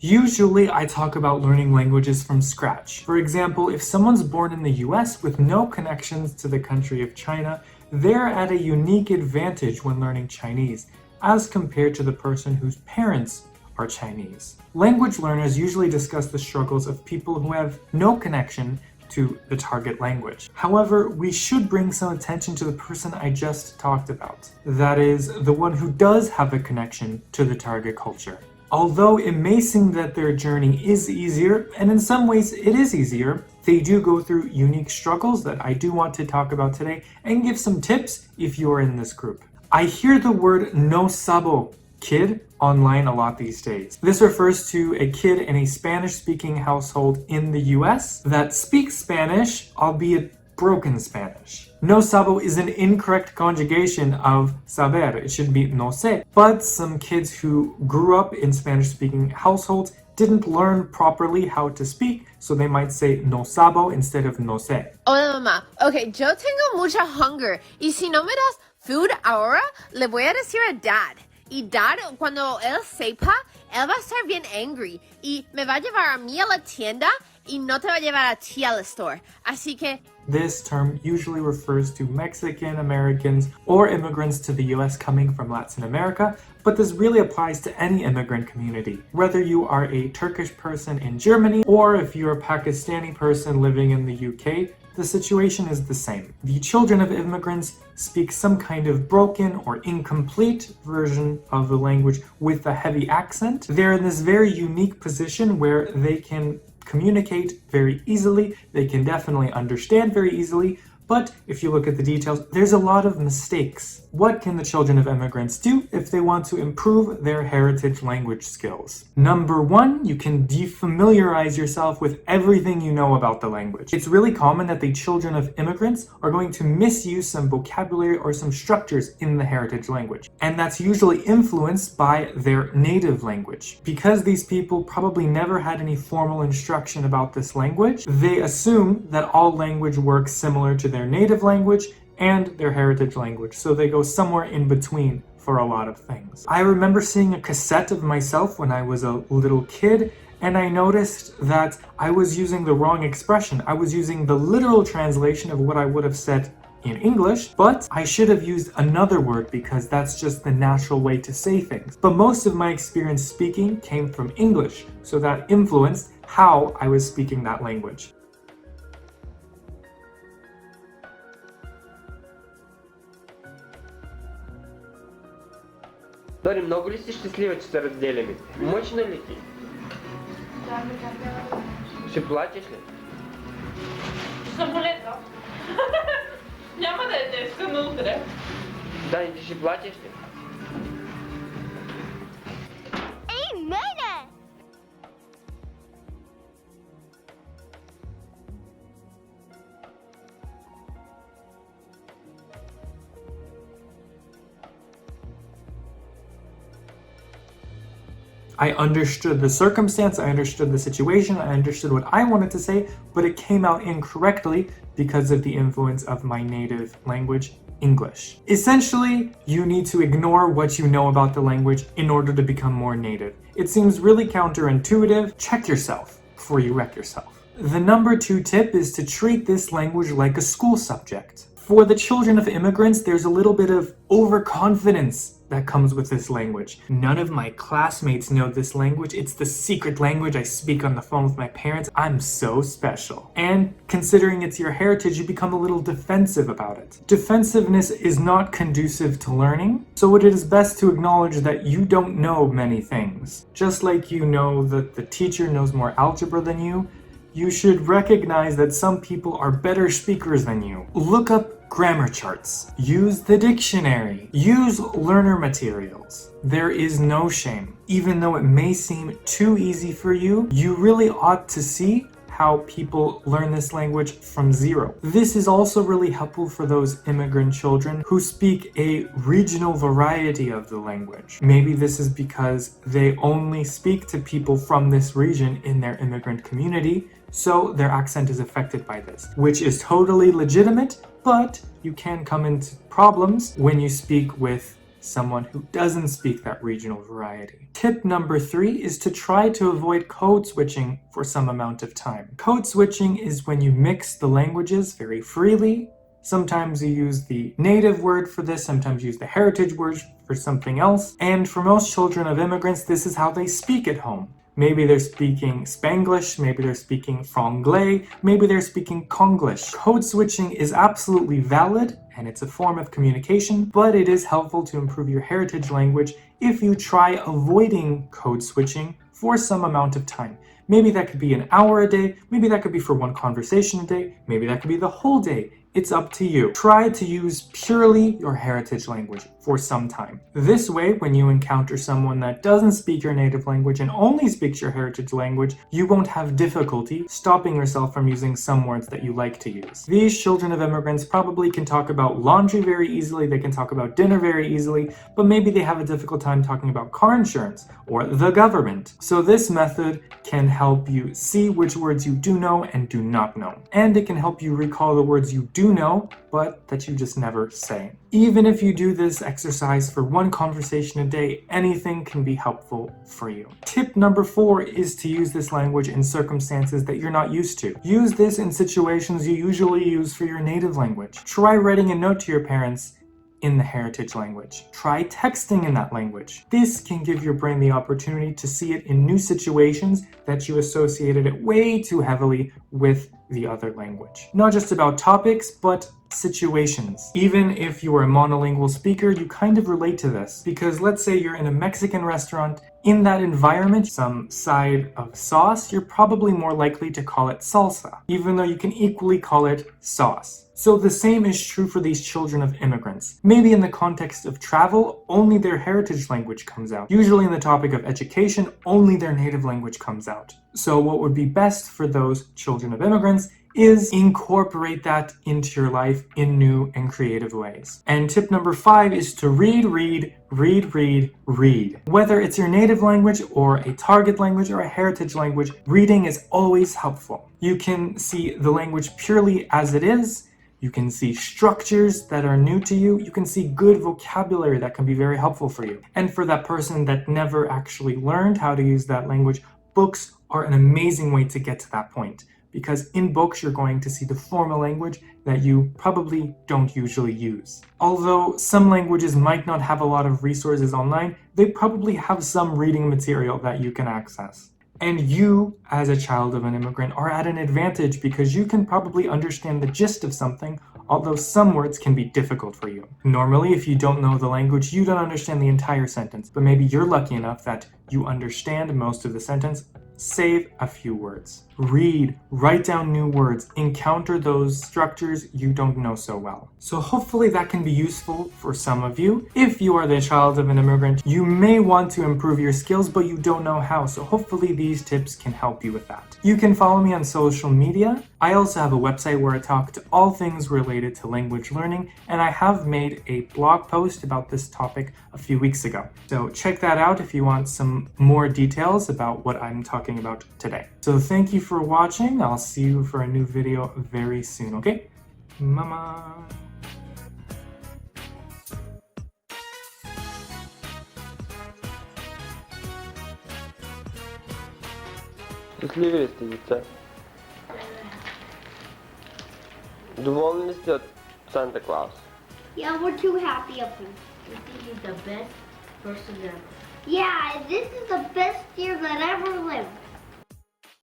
Usually, I talk about learning languages from scratch. For example, if someone's born in the US with no connections to the country of China, they're at a unique advantage when learning Chinese, as compared to the person whose parents are Chinese. Language learners usually discuss the struggles of people who have no connection to the target language. However, we should bring some attention to the person I just talked about. That is, the one who does have a connection to the target culture. Although it may seem that their journey is easier, and in some ways it is easier, they do go through unique struggles that I do want to talk about today and give some tips if you're in this group. I hear the word "no sabo kid" online a lot these days. This refers to a kid in a Spanish-speaking household in the US that speaks Spanish, albeit broken Spanish. No sabo is an incorrect conjugation of saber. It should be no sé. But some kids who grew up in Spanish-speaking households didn't learn properly how to speak, so they might say no sabo instead of no sé. Hola mamá, ok, yo tengo mucha hunger y si no me das food ahora, le voy a decir a Dad. Y Dad, cuando él sepa, él va a estar bien angry y me va a llevar a mí a la tienda y no te va a llevar a ti al store. Así que this term usually refers to Mexican Americans or immigrants to the US coming from Latin America, but this really applies to any immigrant community. Whether you are a Turkish person in Germany or if you're a Pakistani person living in the UK, the situation is the same. The children of immigrants speak some kind of broken or incomplete version of the language with a heavy accent. They're in this very unique position where they can communicate very easily, they can definitely understand very easily, but if you look at the details, there's a lot of mistakes. What can the children of immigrants do if they want to improve their heritage language skills? Number one, you can defamiliarize yourself with everything you know about the language. It's really common that the children of immigrants are going to misuse some vocabulary or some structures in the heritage language. And that's usually influenced by their native language. Because these people probably never had any formal instruction about this language, they assume that all language works similar to their native language and their heritage language, so they go somewhere in between for a lot of things. I remember seeing a cassette of myself when I was a little kid, and I noticed that I was using the wrong expression. I was using the literal translation of what I would have said in English, but I should have used another word because that's just the natural way to say things. But most of my experience speaking came from English, so that influenced how I was speaking that language. Дори, много ли си щастлива, че се разделяме? Мъчна ли ти? Ще плачеш ли? Самолета. Няма да е днеска, но утре. Дани, ти ще плачеш ли? I understood the circumstance, I understood the situation, I understood what I wanted to say, but it came out incorrectly because of the influence of my native language, English. Essentially, you need to ignore what you know about the language in order to become more native. It seems really counterintuitive. Check yourself before you wreck yourself. The number 2 tip is to treat this language like a school subject. For the children of immigrants, there's a little bit of overconfidence that comes with this language. None of my classmates know this language. It's the secret language I speak on the phone with my parents. I'm so special. And considering it's your heritage, you become a little defensive about it. Defensiveness is not conducive to learning, so it is best to acknowledge that you don't know many things. Just like you know that the teacher knows more algebra than you should recognize that some people are better speakers than you. Look up grammar charts. Use the dictionary. Use learner materials. There is no shame. Even though it may seem too easy for you, you really ought to see how people learn this language from zero. This is also really helpful for those immigrant children who speak a regional variety of the language. Maybe this is because they only speak to people from this region in their immigrant community, so their accent is affected by this, which is totally legitimate, but you can come into problems when you speak with someone who doesn't speak that regional variety. Tip number 3 is to try to avoid code switching for some amount of time. Code switching is when you mix the languages very freely. Sometimes you use the native word for this, sometimes you use the heritage word for something else. And for most children of immigrants, this is how they speak at home. Maybe they're speaking Spanglish, maybe they're speaking Franglais, maybe they're speaking Konglish. Code switching is absolutely valid and it's a form of communication, but it is helpful to improve your heritage language if you try avoiding code switching for some amount of time. Maybe that could be an hour a day, maybe that could be for one conversation a day, maybe that could be the whole day. It's up to you. Try to use purely your heritage language for some time. This way, when you encounter someone that doesn't speak your native language and only speaks your heritage language, you won't have difficulty stopping yourself from using some words that you like to use. These children of immigrants probably can talk about laundry very easily, they can talk about dinner very easily, but maybe they have a difficult time talking about car insurance or the government. So this method can help you see which words you do know and do not know. And it can help you recall the words you do know, but that you just never say. Even if you do this exercise for one conversation a day, anything can be helpful for you. Tip number 4 is to use this language in circumstances that you're not used to. Use this in situations you usually use for your native language. Try writing a note to your parents in the heritage language. Try texting in that language. This can give your brain the opportunity to see it in new situations that you associated it way too heavily with the other language. Not just about topics, but situations. Even if you are a monolingual speaker, you kind of relate to this, because let's say you're in a Mexican restaurant. In that environment, some side of sauce, you're probably more likely to call it salsa, even though you can equally call it sauce. So the same is true for these children of immigrants. Maybe in the context of travel, only their heritage language comes out. Usually in the topic of education, only their native language comes out. So what would be best for those children of immigrants is incorporate that into your life in new and creative ways. And tip number 5 is to read. Whether it's your native language or a target language or a heritage language, reading is always helpful. You can see the language purely as it is. You can see structures that are new to you. You can see good vocabulary that can be very helpful for you. And for that person that never actually learned how to use that language, books are an amazing way to get to that point. Because in books, you're going to see the formal language that you probably don't usually use. Although some languages might not have a lot of resources online, they probably have some reading material that you can access. And you, as a child of an immigrant, are at an advantage because you can probably understand the gist of something, although some words can be difficult for you. Normally, if you don't know the language, you don't understand the entire sentence, but maybe you're lucky enough that you understand most of the sentence. Save a few words. Read, write down new words, encounter those structures you don't know so well. So hopefully that can be useful for some of you. If you are the child of an immigrant, you may want to improve your skills, but you don't know how. So hopefully these tips can help you with that. You can follow me on social media. I also have a website where I talk to all things related to language learning, and I have made a blog post about this topic a few weeks ago. So check that out if you want some more details about what I'm talking about today. So thank you for watching. I'll see you for a new video very soon, okay? Mama. Щасливі ли сте, діти? Доволні сте от Санта Клауса? Yeah, we're too happy of him. I think he's the best person ever. Yeah, this is the best year that ever lived.